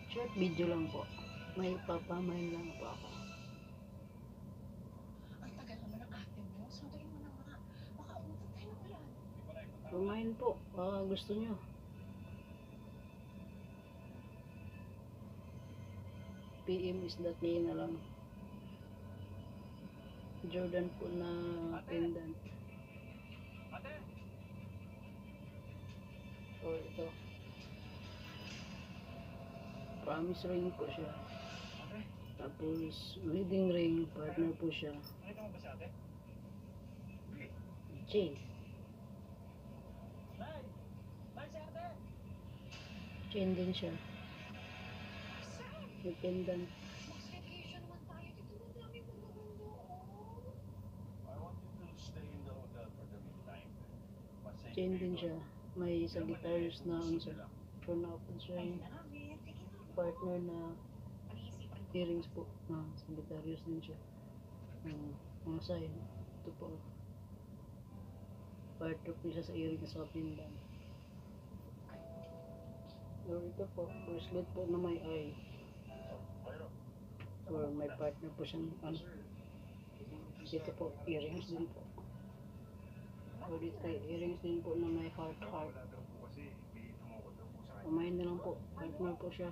Short video lang po. May papamain lang po ako. Ang tagal naman ng ate mo. Sunduin mo na nga. Baka umutot tayo ng ulan. Pamain po. Gusto nyo. PM is that day na lang. Jordan po na pendant. So ito. Promise ring po siya. Tapos wedding ring, partner po siya. Chain. Chain din siya. May pendant. Mas vacation man tayo. Dito na dami mo maganda. Chain din siya. May Sagittarius na unsa. For now po siya yung partner na earrings po. Sagittarius din siya. Mga sign. Ito po. Partner po siya sa earrings sa pendant. So ito po, bracelet po na may eye. Or may partner po siyang ito po, earrings din po. Or dito kay earrings din po na may heart. Kumain na lang po, partner po siya.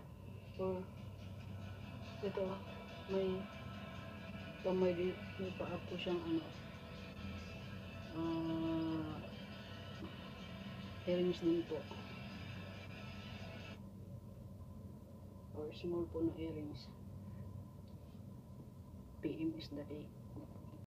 Or ito, may kamay din, may paa po siyang earrings din po. Or small po na earrings. PM is the day.